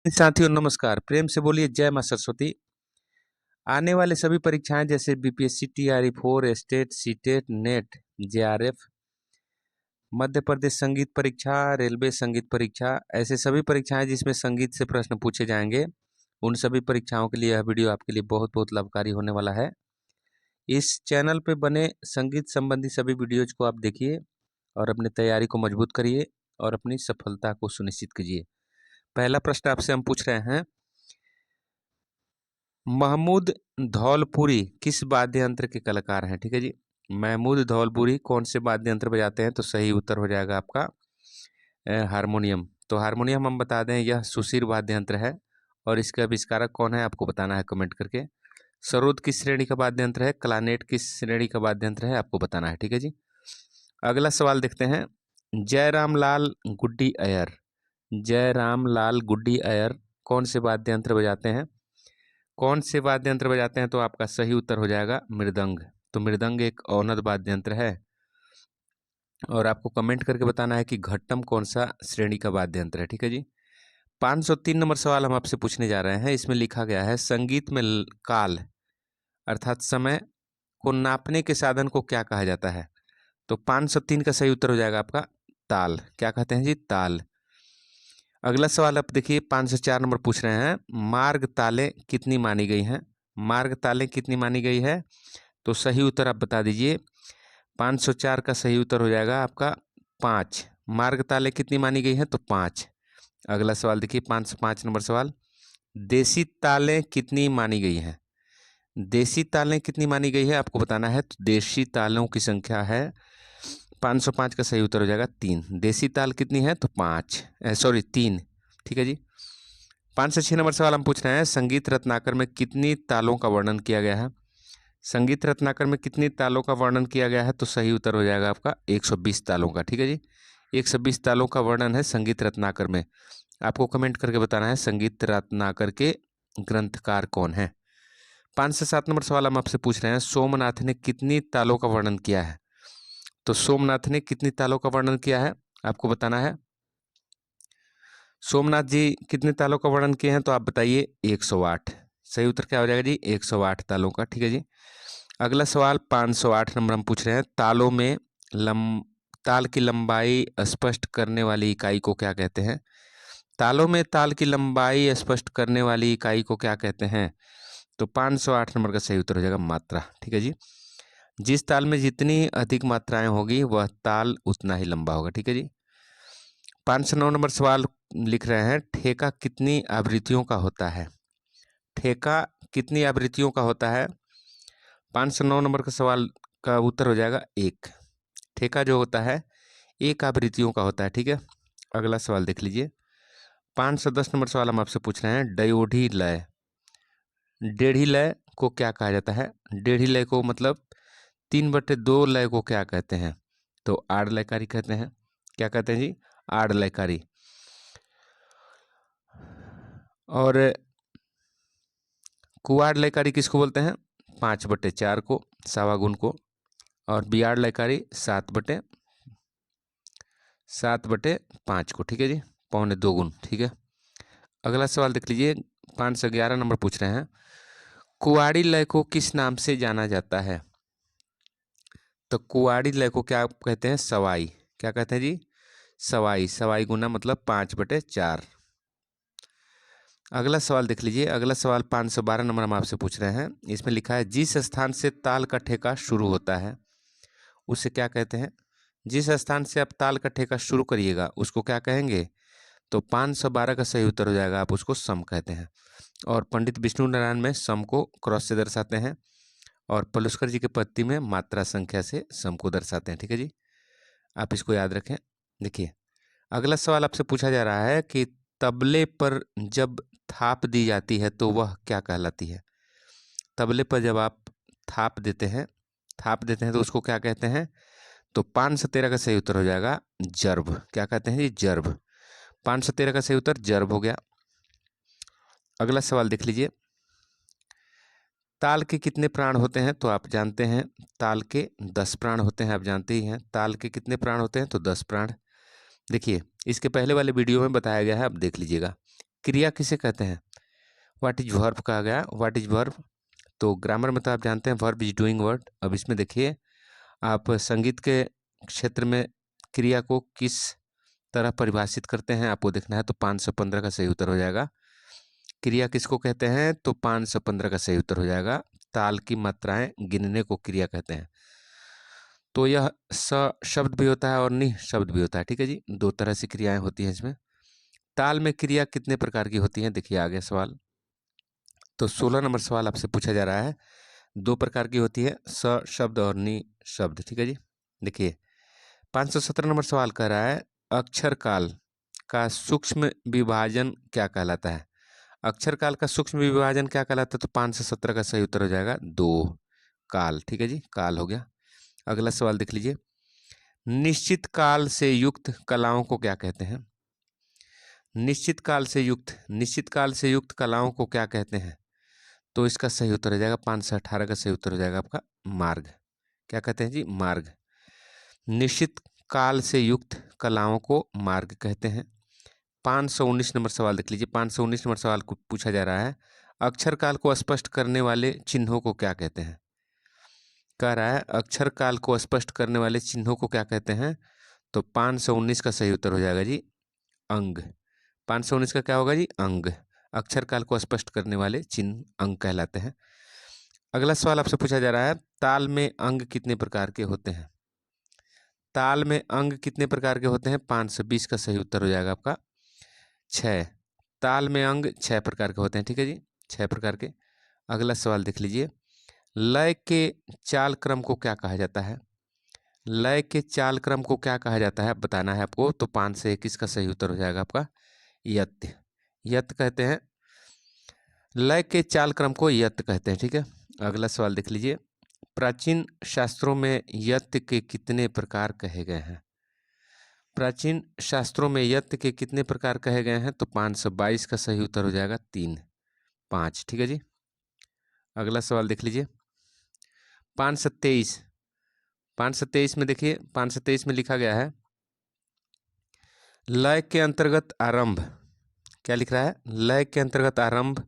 साथियों नमस्कार, प्रेम से बोलिए जय मां सरस्वती। आने वाले सभी परीक्षाएं जैसे BPSC, TRE 4, state, CTET, NET, JRF, Madhya Pradesh संगीत परीक्षा, रेलवे संगीत परीक्षा, ऐसे सभी परीक्षाएं जिसमें संगीत से प्रश्न पूछे जाएंगे, उन सभी परीक्षाओं के लिए यह वीडियो आपके लिए बहुत बहुत लाभकारी होने वाला है। इस चैनल पे बने संगीत संबंधी सभी वीडियोज को आप देखिए और अपनी तैयारी को मजबूत करिए और अपनी सफलता को सुनिश्चित कीजिए। पहला प्रश्न आपसे हम पूछ रहे हैं, महमूद धौलपुरी किस वाद्य यंत्र के कलाकार हैं? ठीक है जी। महमूद धौलपुरी कौन से वाद्य यंत्र बजाते हैं? तो सही उत्तर हो जाएगा आपका हारमोनियम। तो हारमोनियम हम बता दें, यह सुशीर वाद्य यंत्र है और इसके आविष्कारक कौन है आपको बताना है कमेंट करके। सरोद किस श्रेणी का वाद्य यंत्र है? क्लानेट किस श्रेणी का वाद्य यंत्र है? आपको बताना है। ठीक है जी। अगला सवाल देखते हैं, जयराम लाल गुड्डी अय्यर, जयराम लाल गुड्डी अय्यर कौन से वाद्य यंत्र बजाते हैं? कौन से वाद्य यंत्र बजाते हैं? तो आपका सही उत्तर हो जाएगा मृदंग। तो मृदंग एक औनद वाद्य यंत्र है और आपको कमेंट करके बताना है कि घट्टम कौन सा श्रेणी का वाद्य यंत्र है। ठीक है जी। 503 नंबर सवाल हम आपसे पूछने जा रहे हैं। इसमें लिखा गया है, संगीत में काल अर्थात समय को नापने के साधन को क्या कहा जाता है? तो 503 का सही उत्तर हो जाएगा आपका ताल। क्या कहते हैं जी? ताल। अगला सवाल आप देखिए, 504 नंबर पूछ रहे हैं, मार्ग तालें कितनी मानी गई हैं? मार्ग तालें कितनी मानी गई है? तो सही उत्तर आप बता दीजिए। 504 का सही उत्तर हो जाएगा आपका 5। मार्ग तालें कितनी मानी गई हैं? तो 5। अगला सवाल देखिए, 505 नंबर सवाल, देसी तालें कितनी मानी गई हैं? देसी तालें कितनी मानी गई है आपको बताना है। तो देसी तालों की संख्या है 505 का सही उत्तर हो जाएगा 3। देसी ताल कितनी है? तो 5, सॉरी 3। ठीक है जी। 506 नंबर सवाल हम पूछ रहे हैं, संगीत रत्नाकर में कितनी तालों का वर्णन किया गया है? संगीत रत्नाकर में कितनी तालों का वर्णन किया गया है? तो सही उत्तर हो जाएगा आपका 120 तालों का। ठीक है जी। 120 तालों का वर्णन है संगीत रत्नाकर में। आपको कमेंट करके बताना है संगीत रत्नाकर के ग्रंथकार कौन है। 507 नंबर सवाल हम आपसे पूछ रहे हैं, सोमनाथ ने कितनी तालों का वर्णन किया है? तो सोमनाथ ने कितनी तालों का वर्णन किया है आपको बताना है। सोमनाथ जी कितने तालों का वर्णन किए हैं? तो आप बताइए 108। सही उत्तर क्या हो जाएगा जी? 108 तालों का। ठीक है जी। अगला सवाल 508 नंबर हम पूछ रहे हैं, तालों में ताल की लंबाई स्पष्ट करने वाली इकाई को क्या कहते हैं? तालों में ताल की लंबाई स्पष्ट करने वाली इकाई को क्या कहते हैं? तो 508 नंबर का सही उत्तर हो जाएगा मात्रा। ठीक है जी। जिस ताल में जितनी अधिक मात्राएं होगी वह ताल उतना ही लंबा होगा। ठीक है जी। 509 नंबर सवाल लिख रहे हैं, ठेका कितनी आवृत्तियों का होता है? ठेका कितनी आवृत्तियों का होता है? 509 नंबर का सवाल का उत्तर हो जाएगा 1। ठेका जो होता है 1 आवृत्तियों का होता है। ठीक है। अगला सवाल देख लीजिए, 510 नंबर सवाल हम आपसे पूछ रहे हैं, डयोढ़ी लय, डेढ़ी लय को क्या कहा जाता है? डेढ़ी लय को मतलब 3/2 लय को क्या कहते हैं? तो आड़ लयकारी कहते हैं। क्या कहते हैं जी? आड़ लयकारी। और कुआड़ लयकारी किसको बोलते हैं? 5/4 को, सवा गुण को। और बियाड़ लयकारी 7/5 को। ठीक है जी, 1.25 गुण। ठीक है। अगला सवाल देख लीजिए, 511 नंबर पूछ रहे हैं, कुआड़ी लय को किस नाम से जाना जाता है? तो कुआड़ी लय को क्या कहते हैं? सवाई। क्या कहते हैं जी? सवाई। सवाई गुना मतलब 5/4। अगला सवाल देख लीजिए, अगला सवाल 512 नंबर हम आपसे पूछ रहे हैं। इसमें लिखा है, जिस स्थान से ताल का ठेका शुरू होता है उसे क्या कहते हैं? जिस स्थान से आप ताल का ठेका शुरू करिएगा उसको क्या कहेंगे? तो 512 का सही उत्तर हो जाएगा, आप उसको सम कहते हैं। और पंडित विष्णु नारायण में सम को क्रॉस से दर्शाते हैं और पलुस्कर जी के पत्ती में मात्रा संख्या से सम को दर्शाते हैं। ठीक है जी, आप इसको याद रखें। देखिए, अगला सवाल आपसे पूछा जा रहा है कि तबले पर जब थाप दी जाती है तो वह क्या कहलाती है? तबले पर जब आप थाप देते हैं तो उसको क्या कहते हैं? तो 513 का सही उत्तर हो जाएगा जर्ब। क्या कहते हैं जी? जर्ब। 513 का सही उत्तर जर्ब हो गया। अगला सवाल देख लीजिए, ताल के कितने प्राण होते हैं? तो आप जानते हैं ताल के 10 प्राण होते हैं। आप जानते ही हैं ताल के कितने प्राण होते हैं? तो 10 प्राण। देखिए, इसके पहले वाले वीडियो में बताया गया है, आप देख लीजिएगा। क्रिया किसे कहते हैं? व्हाट इज वर्ब कहा गया, व्हाट इज वर्ब। तो ग्रामर में तो आप जानते हैं वर्ब इज डूइंग वर्ड। अब इसमें देखिए आप संगीत के क्षेत्र में क्रिया को किस तरह परिभाषित करते हैं आपको देखना है, तो 515 का सही उत्तर हो जाएगा। क्रिया किसको कहते हैं? तो 515 का सही उत्तर हो जाएगा। ताल की मात्राएं गिनने को क्रिया कहते हैं। तो यह स शब्द भी होता है और नि शब्द भी होता है, ठीक है जी। दो तरह से क्रियाएं होती हैं इसमें। ताल में क्रिया कितने प्रकार की होती हैं? देखिए आगे सवाल। तो 16 नंबर सवाल आपसे पूछा जा रहा है। दो प्रकार की होती है, स शब्द और नि शब्द, ठीक है जी। देखिए 517 नंबर सवाल कह रहा है अक्षर काल का सूक्ष्म विभाजन क्या कहलाता है? अक्षर काल का सूक्ष्म विभाजन क्या कहलाता है? तो 517 का सही उत्तर हो जाएगा 2 काल, ठीक है जी, काल हो गया। अगला सवाल देख लीजिए, निश्चित काल से युक्त कलाओं को क्या कहते हैं? निश्चित काल से युक्त कलाओं को क्या कहते हैं? तो इसका सही उत्तर हो जाएगा 518 का सही उत्तर हो जाएगा आपका मार्ग। क्या कहते हैं जी? मार्ग। निश्चित काल से युक्त कलाओं को मार्ग कहते हैं। 519 नंबर सवाल देख लीजिए। 519 नंबर सवाल को पूछा जा रहा है अक्षर काल को स्पष्ट करने वाले चिन्हों को क्या कहते हैं? कह रहा है अक्षर काल को स्पष्ट करने वाले चिन्हों को क्या कहते हैं? तो 519 का सही उत्तर हो जाएगा जी अंग। 519 का क्या होगा जी? अंग। अक्षर काल को स्पष्ट करने वाले चिन्ह अंग कहलाते हैं। अगला सवाल आपसे पूछा जा रहा है ताल में अंग कितने प्रकार के होते हैं? ताल में अंग कितने प्रकार के होते हैं? 520 का सही उत्तर हो जाएगा आपका 6। ताल में अंग 6 प्रकार के होते हैं, ठीक है जी, 6 प्रकार के। अगला सवाल देख लीजिए, लय के चाल क्रम को क्या कहा जाता है? लय के चाल क्रम को क्या कहा जाता है बताना है आपको। तो 5 से 21 का सही उत्तर हो जाएगा आपका यत्य। यत्य कहते हैं, लय के चाल क्रम को यत्य कहते हैं, ठीक है। अगला सवाल देख लीजिए, प्राचीन शास्त्रों में यत्य के कितने प्रकार कहे गए हैं? प्राचीन शास्त्रों में यत्य के कितने प्रकार कहे गए हैं? तो 522 का सही उत्तर हो जाएगा 3, 5, ठीक है जी। अगला सवाल देख लीजिए, 527 में देखिए 527 में लिखा गया है लय के अंतर्गत आरंभ। क्या लिख रहा है? लय के अंतर्गत आरंभ,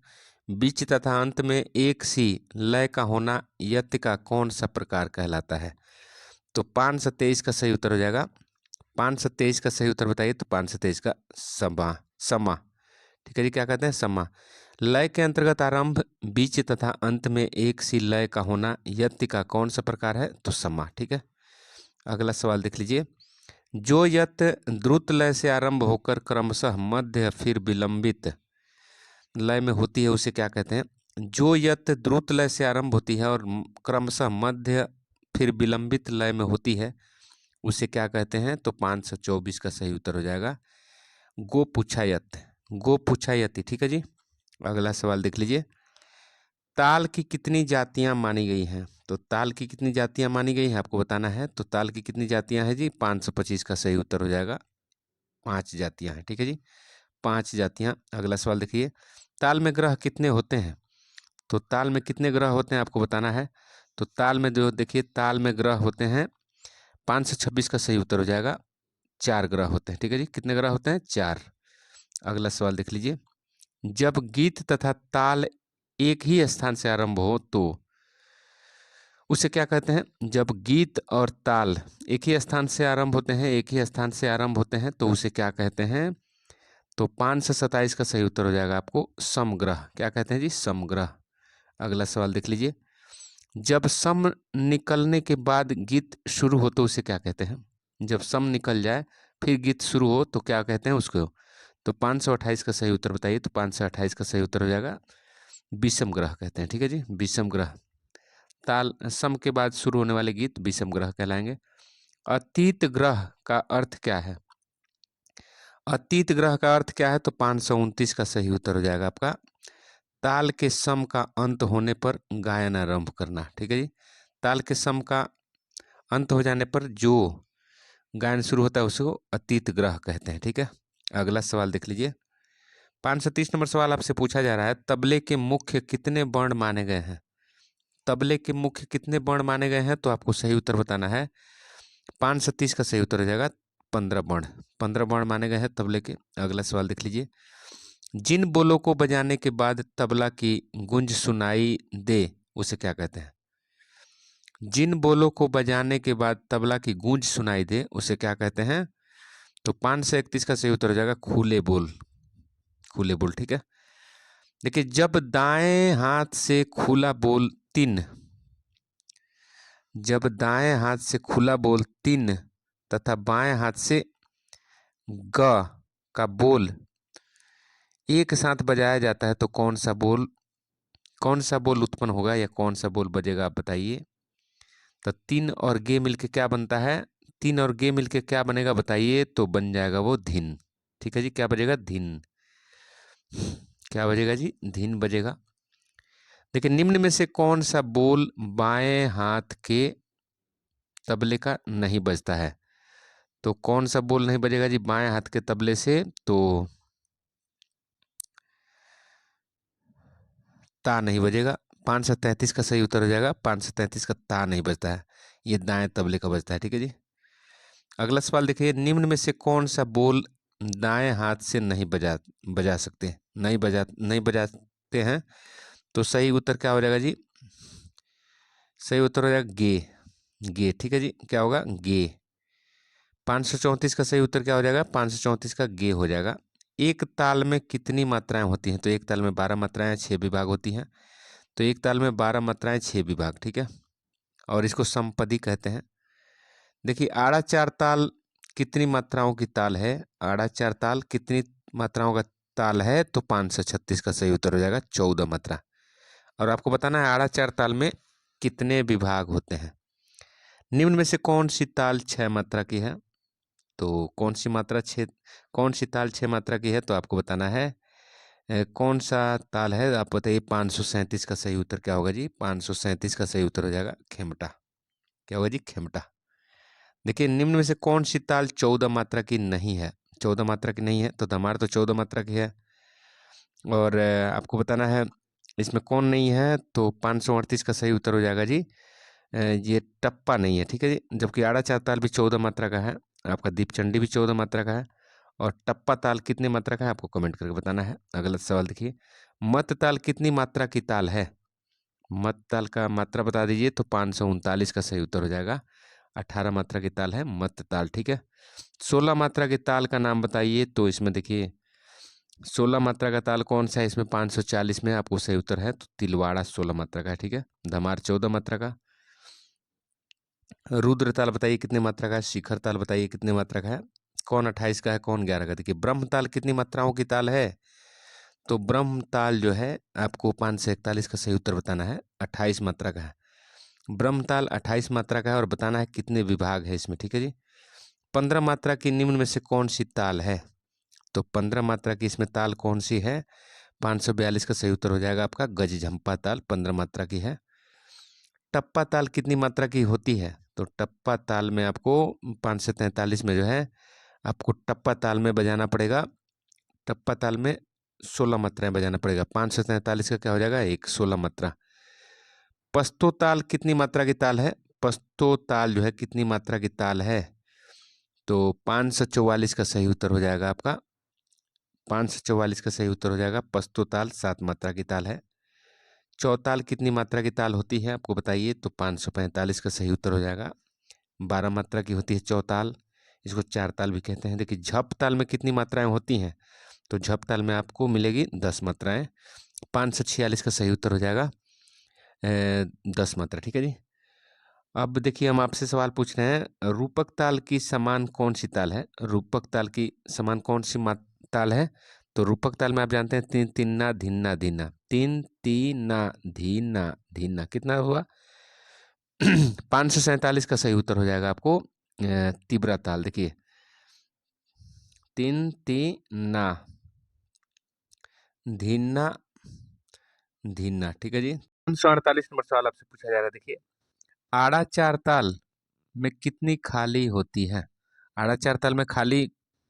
बीच तथा अंत में एक सी लय का होना यत्य का कौन सा प्रकार कहलाता है? तो 527 का सही उत्तर हो जाएगा 527 का सही उत्तर बताइए। तो 527 का समा, समा, ठीक है जी। क्या कहते हैं? समा। लय के अंतर्गत आरंभ, बीच तथा अंत में एक सी लय का होना यत्य का कौन सा प्रकार है? तो समा, ठीक है। अगला सवाल देख लीजिए, जो यत्य द्रुत लय से आरंभ होकर क्रमशः मध्य फिर विलंबित लय में होती है उसे क्या कहते हैं? जो यत्य द्रुत लय से आरंभ होती है और क्रमशः मध्य फिर विलंबित लय में होती है उसे क्या कहते हैं? तो 524 का सही उत्तर हो जाएगा गोपुच्छायत्य, गोपुच्छायति, ठीक है जी। अगला सवाल देख लीजिए, ताल की कितनी जातियां मानी गई हैं? तो ताल की कितनी जातियां मानी गई हैं आपको बताना है। तो ताल की कितनी जातियां हैं जी? 525 का सही उत्तर हो जाएगा 5 जातियां हैं, ठीक है जी, 5 जातियां। अगला सवाल देखिए, ताल में ग्रह कितने होते हैं? तो ताल में कितने ग्रह होते हैं आपको बताना है। तो ताल में जो देखिए ताल में ग्रह होते हैं 526 का सही उत्तर हो जाएगा 4 ग्रह होते हैं, ठीक है जी। कितने ग्रह होते हैं? 4। अगला सवाल देख लीजिए, जब गीत तथा ताल एक ही स्थान से आरंभ हो तो उसे क्या कहते हैं? जब गीत और ताल एक ही स्थान से आरंभ होते हैं, एक ही स्थान से आरंभ होते हैं तो उसे क्या कहते हैं? तो 527 का सही उत्तर हो जाएगा आपको समग्रह। क्या कहते हैं जी? समग्रह। अगला सवाल देख लीजिए, जब सम निकलने के बाद गीत शुरू हो तो उसे क्या कहते हैं? जब सम निकल जाए फिर गीत शुरू हो तो क्या कहते हैं उसको? तो 528 का सही उत्तर बताइए। तो 528 का सही उत्तर हो जाएगा विषम ग्रह कहते हैं, ठीक है जी, विषम ग्रह। ताल सम के बाद शुरू होने वाले गीत विषम ग्रह कहलाएंगे। अतीत ग्रह का अर्थ क्या है? अतीत ग्रह का अर्थ क्या है? तो 529 का सही उत्तर हो जाएगा आपका ताल के सम का अंत होने पर गायन आरंभ करना, ठीक है जी। ताल के सम का अंत हो जाने पर जो गायन शुरू होता है उसको अतीत ग्रह कहते हैं, ठीक है। अगला सवाल देख लीजिए, 530 नंबर सवाल आपसे पूछा जा रहा है तबले के मुख्य कितने वर्ण माने गए हैं? तबले के मुख्य कितने वर्ण माने गए हैं? तो आपको सही उत्तर बताना है। 530 का सही उत्तर हो जाएगा 15 वर्ण, 15 वर्ण माने गए हैं तबले के। अगला सवाल देख लीजिए, जिन बोलों को बजाने के बाद तबला की गूंज सुनाई दे उसे क्या कहते हैं? जिन बोलों को बजाने के बाद तबला की गूंज सुनाई दे उसे क्या कहते हैं? तो 531 का सही उत्तर हो जाएगा खुले बोल। खुले बोल, ठीक है। देखिए, जब दाएं हाथ से खुला बोल तीन, जब दाएं हाथ से खुला बोल तीन तथा बाएं हाथ से ग का बोल एक साथ बजाया जाता है तो कौन सा बोल उत्पन्न होगा या कौन सा बोल बजेगा, आप बताइए। तो तीन और गे मिलके क्या बनता है? तीन और गे मिलके क्या बनेगा बताइए? तो बन जाएगा वो धिन। ठीक है जी, क्या बजेगा? धिन। क्या बजेगा जी? धिन बजेगा। देखिए, निम्न में से कौन सा बोल बाएं हाथ के तबले का नहीं बजता है? तो कौन सा बोल नहीं बजेगा जी बाएं हाथ के तबले से? तो ता नहीं बजेगा। 533 का सही उत्तर हो जाएगा। 533 का ता नहीं बजता है, ये दाएं तबले का बजता है। ठीक है जी। अगला सवाल देखिए, निम्न में से कौन सा बोल दाएं हाथ से नहीं बजा सकते, नहीं बजाते हैं? तो सही उत्तर क्या हो जाएगा जी? सही उत्तर हो जाएगा गे। गे, ठीक है जी। क्या होगा? गे। 534 का सही उत्तर क्या हो जाएगा? 534 का गे हो जाएगा। एक ताल में कितनी मात्राएं होती हैं? तो एक ताल में 12 मात्राएं, 6 विभाग होती हैं। तो एक ताल में 12 मात्राएं, 6 विभाग, ठीक है। और इसको समपदी कहते हैं। देखिए, आड़ा चार ताल कितनी मात्राओं की ताल है? आड़ा चार ताल कितनी मात्राओं का ताल है? तो 536 का सही उत्तर हो जाएगा 14 मात्रा। और आपको बताना है आड़ा चार ताल में कितने विभाग होते हैं। निम्न में से कौन सी ताल 6 मात्रा की है? तो कौन सी ताल 6 मात्रा की है? तो आपको बताना है कौन सा ताल है, आप बताइए। 537 का सही उत्तर क्या होगा जी? 537 का सही उत्तर हो जाएगा खेमटा। क्या होगा जी? खेमटा। देखिए, निम्न में से कौन सी ताल 14 मात्रा की नहीं है? 14 मात्रा की नहीं है तो धमार तो 14 मात्रा की है। और आपको बताना है इसमें कौन नहीं है? तो 538 का सही उत्तर हो जाएगा जी ये टप्पा नहीं है। ठीक है जी। जबकि आड़ा चार ताल भी 14 मात्रा का है, आपका दीपचंडी भी 14 मात्रा का है। और टप्पा ताल कितनी मात्रा का है आपको कमेंट करके बताना है। अगला सवाल देखिए, मत ताल कितनी मात्रा की ताल है? मत ताल का मात्रा बता दीजिए। तो 539 का सही उत्तर हो जाएगा। 18 मात्रा की ताल है मत ताल। ठीक है। 16 मात्रा की ताल का नाम बताइए। तो इसमें देखिए 16 मात्रा का ताल कौन सा है? इसमें 540 में आपको सही उत्तर है तो तिलवाड़ा 16 मात्रा का है। ठीक है। धमार 14 मात्रा का। रुद्र ताल बताइए कितने मात्रा का है? शिखर ताल बताइए कितने मात्रा का है? कौन 28 का है, कौन 11 का? देखिए, ब्रह्म ताल कितनी मात्राओं की ताल है? तो ब्रह्म ताल जो है आपको 541 का सही उत्तर बताना है, 28 मात्रा का है। ब्रह्म ताल 28 मात्रा का है और बताना है कितने विभाग है इसमें। ठीक है जी। 15 मात्रा की निम्न में से कौन सी ताल है? तो 15 मात्रा की इसमें ताल कौन सी है? 542 का सही उत्तर हो जाएगा आपका गज झंपा ताल 15 मात्रा की है। टप्पा ताल कितनी मात्रा की होती है? तो टप्पा ताल में आपको 543 में जो है आपको टप्पा ताल में बजाना पड़ेगा। टप्पा ताल में 16 मात्राएं बजाना पड़ेगा। 543 का क्या हो जाएगा? एक 16 मात्रा। पस्तो ताल कितनी मात्रा की ताल है? पस्तो ताल जो है कितनी मात्रा की ताल है? तो 544 का सही उत्तर हो जाएगा आपका। 544 का सही उत्तर हो जाएगा। पस्तो ताल 7 मात्रा की ताल है। चौताल कितनी मात्रा की ताल होती है आपको बताइए? तो 545 का सही उत्तर हो जाएगा। 12 मात्रा की होती है चौताल, इसको चार ताल भी कहते हैं। देखिए, झप ताल में कितनी मात्राएं होती हैं? तो झप ताल में आपको मिलेगी 10 मात्राएं। 546 का सही उत्तर हो जाएगा 10 मात्रा। ठीक है जी। अब देखिए, हम आपसे सवाल पूछ रहे हैं, रूपक ताल की समान कौन सी ताल है? रूपक ताल की समान कौन सी ताल है? तो रूपक ताल में आप जानते हैं तीन तिन्ना धिन्ना धीना, तीन तीना धीना धीना, कितना हुआ? 547 का सही उत्तर हो जाएगा आपको तिब्रा ताल। देखिए, तीन तीना धीना धीना। ठीक है जी। 548 नंबर सवाल आपसे पूछा जा रहा है। देखिए, आड़ा चार ताल में कितनी खाली होती है? आड़ा चार ताल में खाली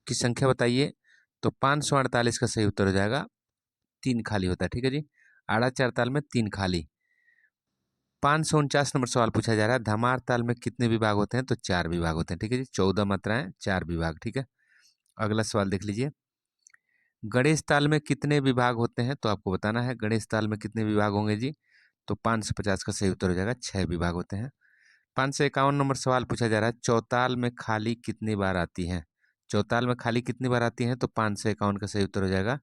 की संख्या बताइए। तो 548 का सही उत्तर हो जाएगा 3 खाली होता है। ठीक है जी। आड़ा चार ताल में 3 खाली। 549 नंबर सवाल पूछा जा रहा है, धमार ताल में कितने विभाग होते हैं? तो 4 विभाग होते हैं। ठीक है जी। 14 मात्राएं, 4 विभाग। ठीक है। अगला सवाल देख लीजिए, गणेश ताल में कितने विभाग होते हैं, तो आपको बताना है गणेश ताल में कितने विभाग होंगे जी। तो 550 का सही उत्तर हो जाएगा, 6 विभाग होते हैं। 551 नंबर सवाल पूछा जा रहा है, चौताल में खाली कितनी बार आती है। चौताल में खाली कितनी बार आती है, तो 551 का सही उत्तर हो जाएगा,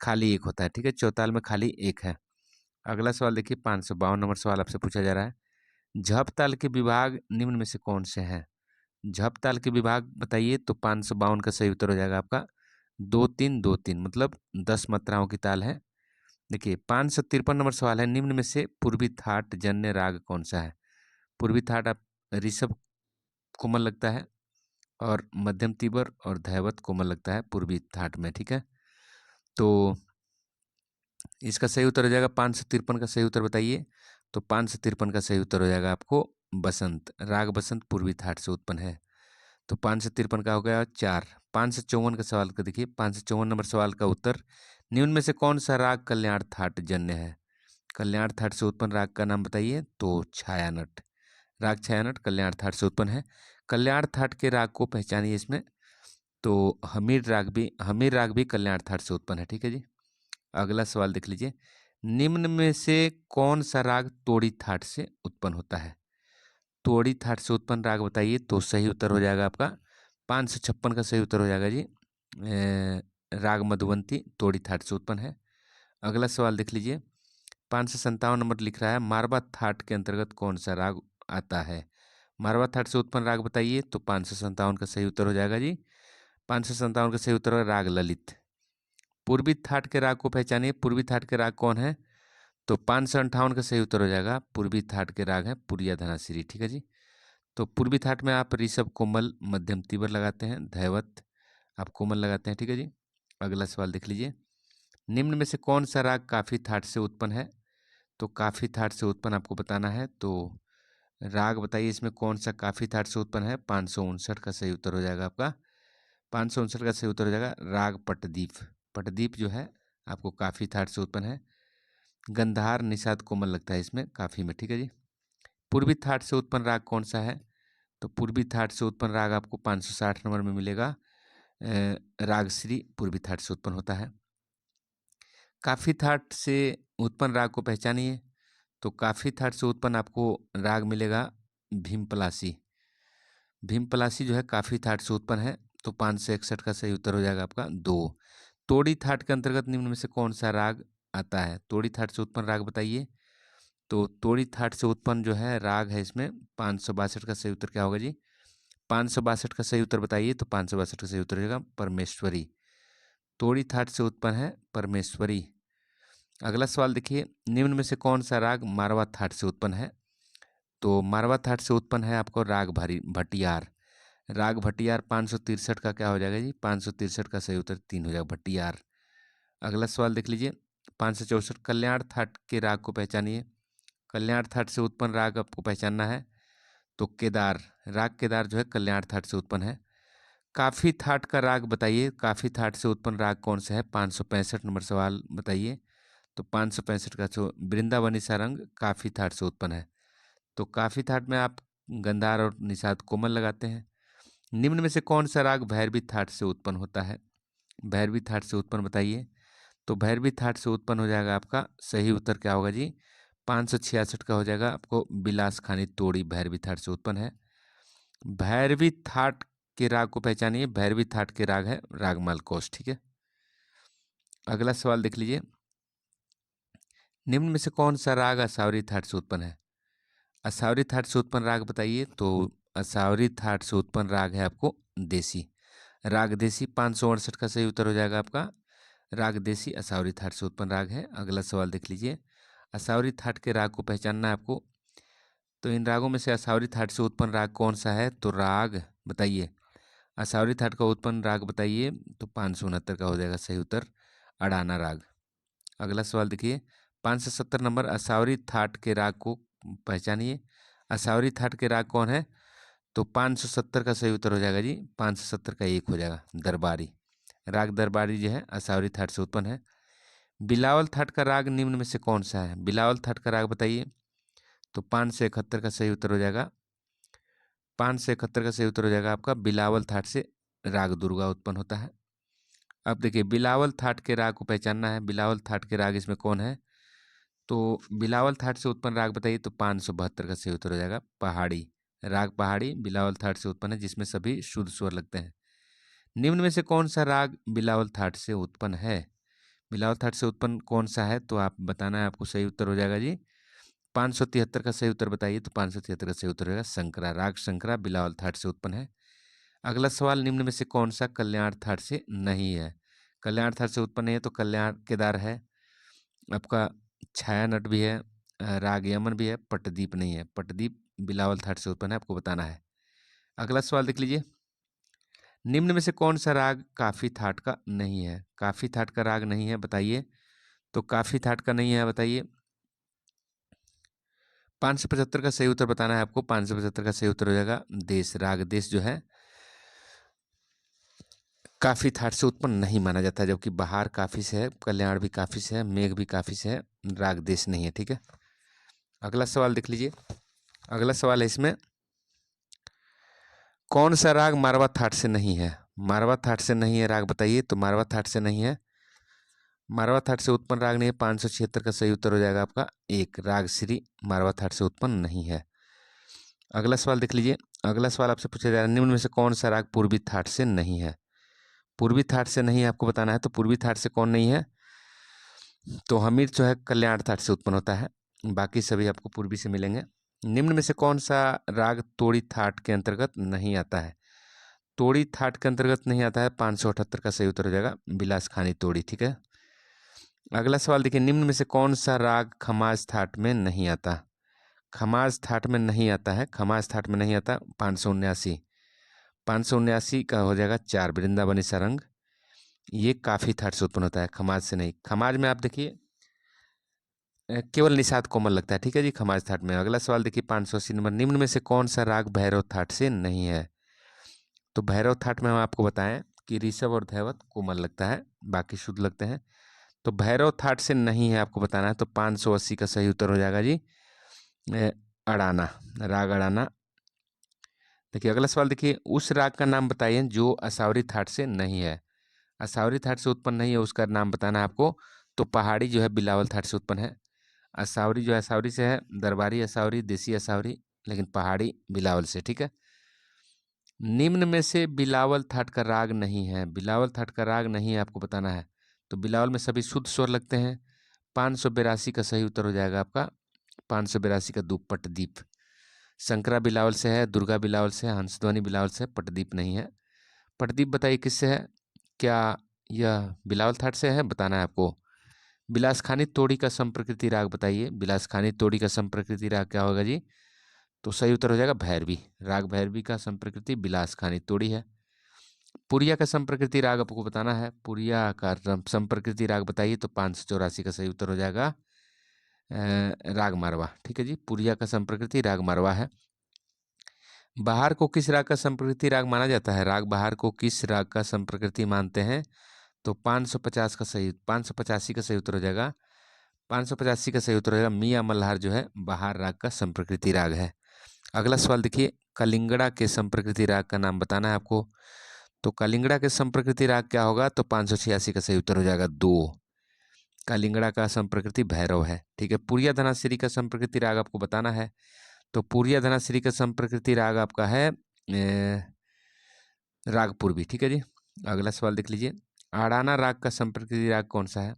खाली एक होता है। ठीक है, चौताल में खाली एक है। अगला सवाल देखिए, 552 नंबर सवाल आपसे पूछा जा रहा है, झप ताल के विभाग निम्न में से कौन से हैं। झप ताल के विभाग बताइए, तो 552 का सही उत्तर हो जाएगा आपका 2-3-2-3, मतलब 10 मात्राओं की ताल है। देखिए 553 नंबर सवाल है, निम्न में से पूर्वी थाट जन्य राग कौन सा है। पूर्वी थाट आप ऋषभ कोमल लगता है, और मध्यम तीबर और धैवत कोमल लगता है पूर्वी थाट में। ठीक है, तो इसका सही उत्तर हो जाएगा 553 का सही उत्तर बताइए। तो 553 का सही उत्तर हो जाएगा आपको बसंत, राग बसंत पूर्वी थाट से उत्पन्न है। तो 553 का हो गया 4। 554 का सवाल का देखिए, 554 नंबर सवाल का उत्तर, निम्न में से कौन सा राग कल्याण थाट जन्य है। कल्याण थाट से उत्पन्न राग का नाम बताइए, तो छायानट, राग छायानट कल्याण थाट से उत्पन्न है। कल्याण थाट के राग को पहचानिए इसमें, तो हमीर राग भी कल्याण थाट से उत्पन्न है। ठीक है जी। अगला सवाल देख लीजिए, निम्न में से कौन सा राग तोड़ी थाट से उत्पन्न होता है। तोड़ी थाट से उत्पन्न राग बताइए, तो सही उत्तर हो जाएगा आपका 556 का सही उत्तर हो जाएगा जी, राग मधुवंती तोड़ी थाट से उत्पन्न है। अगला सवाल देख लीजिए, 557 नंबर लिख रहा है, मारवा थाट के अंतर्गत कौन सा राग आता है। मारवा थाट से उत्पन्न राग बताइए, तो 557 का सही उत्तर हो जाएगा जी, 557 का सही उत्तर है राग ललित। पूर्वी थाट के राग को पहचानिए, पूर्वी थाट के राग कौन है, तो 558 का सही उत्तर हो जाएगा, पूर्वी थाट के राग है पुरिया धनाश्री। ठीक है जी। तो पूर्वी थाट में आप ऋषभ कोमल मध्यम तीव्र लगाते हैं, धैवत आप कोमल लगाते हैं। ठीक है जी। अगला सवाल देख लीजिए, निम्न में से कौन सा राग काफी थाट से उत्पन्न है। तो काफी थाट से उत्पन्न आपको बताना है, तो राग बताइए इसमें कौन सा काफी थाट से उत्पन्न है। 559 का सही उत्तर हो जाएगा आपका, 559 का सही उत्तर हो जाएगा राग पटदीप। पटदीप जो है आपको काफी थाट से उत्पन्न है। गंधार निषाद कोमल लगता है इसमें काफी में। ठीक है जी। पूर्वी थाट से उत्पन्न राग कौन सा है, तो पूर्वी थाट से उत्पन्न राग आपको 560 नंबर में मिलेगा, राग श्री पूर्वी थाट से उत्पन्न होता है। काफी थाट से उत्पन्न राग को पहचानिए, तो काफी थाट से उत्पन्न आपको राग मिलेगा भीमपलासी। भीमपलासी जो है काफी थाट से उत्पन्न है, तो 561 का सही उत्तर हो जाएगा आपका 2। तोड़ी थाट के अंतर्गत निम्न में से कौन सा राग आता है। तोड़ी थाट से उत्पन्न राग बताइए, तो तोड़ी थाट से उत्पन्न जो है राग है इसमें 562 का सही उत्तर क्या होगा जी, 562 का सही उत्तर बताइए। तो 562 का सही उत्तर हो जाएगा परमेश्वरी। तोड़ी थाट से उत्पन्न है परमेश्वरी। अगला सवाल देखिए, निम्न में से कौन सा राग मारवा थाट से उत्पन्न है। तो मारवा थाट से उत्पन्न है आपको राग भारी भटियार। राग भटियार 563 का क्या हो जाएगा जी, 563 का सही उत्तर 3 हो जाएगा भटियार। अगला सवाल देख लीजिए, 564 कल्याण थाट के राग को पहचानिए। कल्याण थाट से उत्पन्न राग आपको पहचानना है, तो केदार, राग केदार जो है कल्याण थाट से उत्पन्न है। काफी थाट का राग बताइए, काफी थाट से उत्पन्न राग कौन सा है। 565 नंबर सवाल बताइए, तो 565 का जो वृंदावनी सारंग काफी थाट से उत्पन्न है। तो काफी थाट में आप गंधार और निषाद कोमल लगाते हैं। निम्न में से कौन सा राग भैरवी थाट से उत्पन्न होता है। भैरवी थाट से उत्पन्न बताइए, तो भैरवी थाट से उत्पन्न हो जाएगा आपका सही उत्तर क्या होगा जी, 566 का हो जाएगा आपको बिलास खानी तोड़ी भैरवी थाट से उत्पन्न है। भैरवी थाट के राग को पहचानिए, भैरवी थाट के राग है राग मालकोस। ठीक है। अगला सवाल देख लीजिए, निम्न में से कौन सा राग असावरी थाट से उत्पन्न है। असावरी थाट से उत्पन्न राग बताइए, तो असावरी थाट से उत्पन्न राग है आपको देसी, राग देसी। 568 का सही उत्तर हो जाएगा आपका राग देसी असावरी थाट से उत्पन्न राग है। अगला सवाल देख लीजिए, असावरी थाट के राग को पहचानना है आपको, तो इन रागों में से असावरी थाट से उत्पन्न राग कौन सा है, तो राग बताइए, असावरी थाट का उत्पन्न राग बताइए। तो 569 का हो जाएगा सही उत्तर अडाना राग। अगला सवाल देखिए, 570 नंबर असावरी थाट के राग को पहचानिए। असावरी थाट के राग कौन है, तो 570 का सही उत्तर हो जाएगा जी, 570 का एक हो जाएगा दरबारी। राग दरबारी जो है असावरी थाट से उत्पन्न है। बिलावल थाट का राग निम्न में से कौन सा है। बिलावल थाट का राग बताइए, तो 571 का सही उत्तर हो जाएगा, 571 का सही उत्तर हो जाएगा आपका बिलावल थाट से राग दुर्गा उत्पन्न होता है। अब देखिए बिलावल थाट के राग को पहचानना है। बिलावल थाट के राग इसमें कौन है? तो बिलावल थाट से उत्पन्न राग बताइए, तो 572 का सही उत्तर हो जाएगा पहाड़ी। राग पहाड़ी बिलावल थाट से उत्पन्न है, जिसमें सभी शुद्ध स्वर लगते हैं। निम्न में से कौन सा राग बिलावल थाट से उत्पन्न है? बिलावल थाट से उत्पन्न कौन सा है, तो आप बताना है, आपको सही उत्तर हो जाएगा जी 573 का सही उत्तर बताइए, तो 573 का सही उत्तर हो जाएगा शंकरा। राग शंकरा बिलावल थाट से उत्पन्न है। अगला सवाल, निम्न में से कौन सा कल्याण थाट से नहीं है? कल्याण थाट से उत्पन्न है तो कल्याण केदार है, आपका छाया नट भी है, राग यमन भी है, पट्टदीप नहीं है। पट्टदीप बिलावल थाट से उत्पन्न है, आपको बताना है। अगला सवाल देख लीजिए, निम्न में से कौन सा राग काफी थाट का नहीं है? काफी थाट का राग नहीं है, बताइए। तो काफी थाट का नहीं है, बताइए। 575 का सही उत्तर बताना है आपको। 575 का सही उत्तर हो जाएगा देश। राग देश जो है काफी थाट से उत्पन्न नहीं माना जाता है, जबकि बहार काफी से है, कल्याण भी काफी से है, मेघ भी काफी से है, राग देश नहीं है। ठीक है, अगला सवाल देख लीजिए। अगला सवाल है इसमें, कौन सा राग मारवा थाट से नहीं है? मारवा थाट से नहीं है राग, बताइए। तो मारवा थाट से नहीं है, मारवा थाट से उत्पन्न राग नहीं है। 576 का सही उत्तर हो जाएगा आपका एक। राग श्री मारवा थाट से उत्पन्न नहीं है। अगला सवाल देख लीजिए। अगला सवाल आपसे पूछा जा रहा है, निम्न में से कौन सा राग पूर्वी थाट से नहीं है? पूर्वी थाट से नहीं है, आपको बताना है। तो पूर्वी थाट से कौन नहीं है? तो हमीर जो है कल्याण थाट से उत्पन्न होता है, बाकी सभी आपको पूर्वी से मिलेंगे। निम्न में से कौन सा राग तोड़ी थाट के अंतर्गत नहीं आता है? तोड़ी थाट के अंतर्गत नहीं आता है। 578 का सही उत्तर हो जाएगा बिलास खानी तोड़ी। ठीक है, अगला सवाल देखिए, निम्न में से कौन सा राग खमाज थाट में नहीं आता? खमाज थाट में नहीं आता है, खमाज थाट में नहीं आता। 579, 579 का हो जाएगा 4 वृंदावनी सारंग। ये काफी थाट से उत्पन्न होता है, खमाज से नहीं। खमाज में आप देखिए केवल निषाद कोमल लगता है। ठीक है जी, खमाज थाट में। अगला सवाल देखिए 580 नंबर, निम्न में से कौन सा राग भैरव थाट से नहीं है? तो भैरव थाट में हम आपको बताएं कि ऋषभ और धैवत कोमल लगता है, बाकी शुद्ध लगते हैं। तो भैरव थाट से नहीं है, आपको बताना है। तो 580 का सही उत्तर हो जाएगा जी अड़ाना, राग अड़ाना। देखिए अगला सवाल देखिए, उस राग का नाम बताइए जो असावरी थाट से नहीं है। असावरी थाट से उत्पन्न नहीं है, उसका नाम बताना है आपको। तो पहाड़ी जो है बिलावल थाट से उत्पन्न है। असावरी जो है असावरी से है, दरबारी असावरी, देसी असावरी, लेकिन पहाड़ी बिलावल से। ठीक है, निम्न में से बिलावल थाट का राग नहीं है। बिलावल थाट का राग नहीं है, आपको बताना है। तो बिलावल में सभी शुद्ध स्वर लगते हैं। 582 का सही उत्तर हो जाएगा आपका 582 का पट्टदीप। शंकरा बिलावल से है, दुर्गा बिलावल से है, हंसध्वनि बिलावल से है, पट्टदीप नहीं है। पट्टदीप बताइए किससे है? क्या यह बिलावल थाट से है? बताना है आपको। बिलासखानी तोड़ी का संप्रकृति राग बताइए। बिलासखानी तोड़ी का संप्रकृति राग क्या होगा जी? तो सही उत्तर हो जाएगा भैरवी। राग भैरवी का संप्रकृति बिलासखानी तोड़ी है। पुरिया का संप्रकृति राग आपको बताना है। पुरिया का संप्रकृति राग बताइए, तो 584 का सही उत्तर हो जाएगा राग मारवा। ठीक है जी, पुरिया का संप्रकृति राग मारवा है। बहार को किस राग का संप्रकृति राग माना जाता है? राग बहार को किस राग का संप्रकृति मानते हैं? तो 550 का सही 585 का सही उत्तर हो जाएगा। 585 का सही उत्तर हो जाएगा मियाँ मल्हार जो है बहार राग का संप्रकृति राग है। अगला सवाल देखिए, कलिंगड़ा के संप्रकृति राग का नाम बताना है आपको। तो कलिंगड़ा के संप्रकृति राग क्या होगा? तो 586 का सही उत्तर हो जाएगा 2। कलिंगड़ा का संप्रकृति भैरव है। ठीक है, पुरिया धनाश्री का संप्रकृति राग आपको बताना है। तो पुरिया धनाश्री का संप्रकृति राग आपका है राग पूर्वी। ठीक है जी, अगला सवाल देख लीजिए, आड़ाना राग का संप्रकृति राग कौन सा है?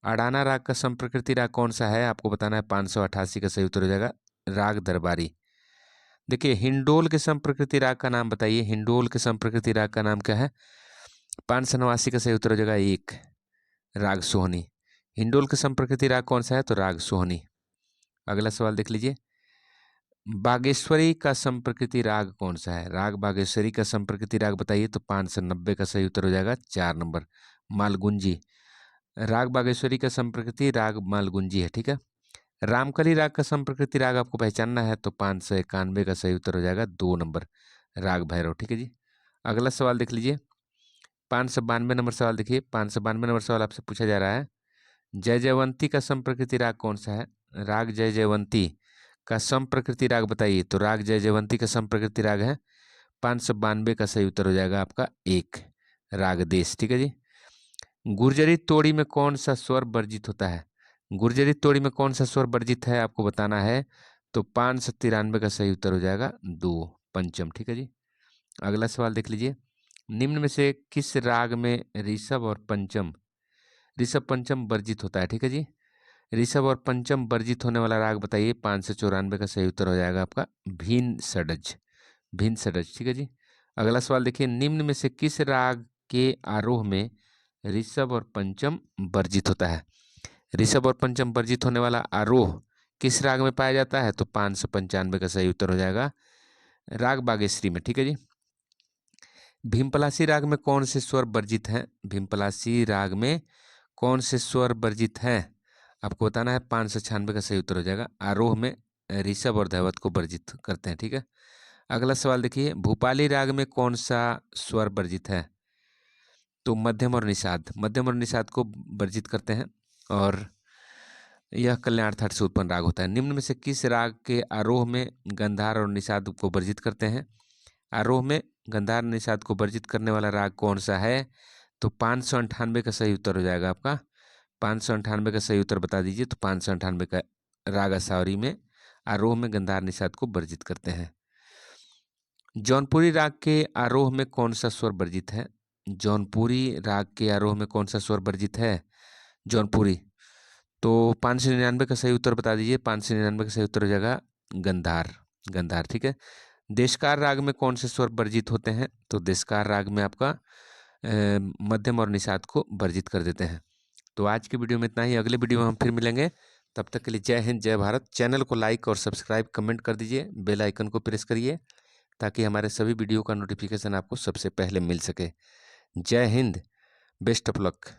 आड़ाना राग का संप्रकृति राग कौन सा है, आपको बताना है। 588 का सही उत्तर हो जाएगा राग दरबारी। देखिए हिंडोल के संप्रकृति राग का नाम बताइए। हिंडोल के संप्रकृति राग का नाम क्या है? 589 का सही उत्तर हो जाएगा एक, राग सोहनी। हिंडोल के संप्रकृति राग कौन सा है? तो राग सोहनी। अगला सवाल देख लीजिए, बागेश्वरी का संप्रकृति राग कौन सा है? राग बागेश्वरी का संप्रकृति राग बताइए, तो 590 का सही उत्तर हो जाएगा 4 नंबर, मालगुंजी। राग बागेश्वरी का संप्रकृति राग मालगुंजी है। ठीक है, रामकली राग का संप्रकृति राग आपको पहचानना है, तो 591 का सही उत्तर हो जाएगा 2 नंबर, राग भैरव। ठीक है जी, अगला सवाल देख लीजिए, 592 नंबर सवाल देखिए। 592 नंबर सवाल आपसे पूछा जा रहा है, जय जयवंती का संप्रकृति राग कौन सा है? राग जय जयवंती का संप्रकृति राग बताइए। तो राग जय जयवंती का संप्रकृति राग है 592 का सही उत्तर हो जाएगा आपका एक, राग देश। ठीक है जी, गुर्जरी तोड़ी में कौन सा स्वर वर्जित होता है? गुर्जरी तोड़ी में कौन सा स्वर वर्जित है आपको बताना है। तो 593 का सही उत्तर हो जाएगा 2, पंचम। ठीक है जी। अगला सवाल देख लीजिए। निम्न में से किस राग में ऋषभ और पंचम वर्जित होता है? ठीक है जी। ऋषभ और पंचम वर्जित होने वाला राग बताइए। 594 का सही उत्तर हो जाएगा आपका भीन षडज। भीन षडज। ठीक है जी। अगला सवाल देखिए। निम्न में से किस राग के आरोह में ऋषभ और पंचम वर्जित होता है? ऋषभ और पंचम वर्जित होने वाला आरोह किस राग में पाया जाता है? तो 595 का सही उत्तर हो जाएगा राग बागेश्वरी में। ठीक है जी। भीमपलासी राग में कौन से स्वर वर्जित हैं? भीमपलासी राग में कौन से स्वर वर्जित हैं आपको बताना है। 596 का सही उत्तर हो जाएगा आरोह में ऋषभ और धैवत को वर्जित करते हैं। ठीक है। अगला सवाल देखिए। भूपाली राग में कौन सा स्वर वर्जित है? तो मध्यम और निषाद। मध्यम और निषाद को वर्जित करते हैं और यह कल्याणार्थ से उत्पन्न राग होता है। निम्न में से किस राग के आरोह में गंधार और निषाद को वर्जित करते हैं? आरोह में गंधार निषाद को वर्जित करने वाला राग कौन सा है? तो 598 का सही उत्तर हो जाएगा आपका। 598 का सही उत्तर बता दीजिए। तो 598 का राग असावरी में आरोह में गंधार निषाद को वर्जित करते हैं। जौनपुरी राग के आरोह में कौन सा स्वर वर्जित है? जौनपुरी राग के आरोह में कौन सा स्वर वर्जित है? जौनपुरी। तो 599 का सही उत्तर बता दीजिए। 599 का सही उत्तर हो जाएगा गंधार। गंधार। ठीक है। देशकार राग में कौन से स्वर वर्जित होते हैं? तो देशकार राग में आपका मध्यम और निषाद को वर्जित कर देते हैं। तो आज की वीडियो में इतना ही। अगले वीडियो में हम फिर मिलेंगे। तब तक के लिए जय हिंद, जय भारत। चैनल को लाइक और सब्सक्राइब कमेंट कर दीजिए। बेल आइकन को प्रेस करिए ताकि हमारे सभी वीडियो का नोटिफिकेशन आपको सबसे पहले मिल सके। जय हिंद। Best of luck.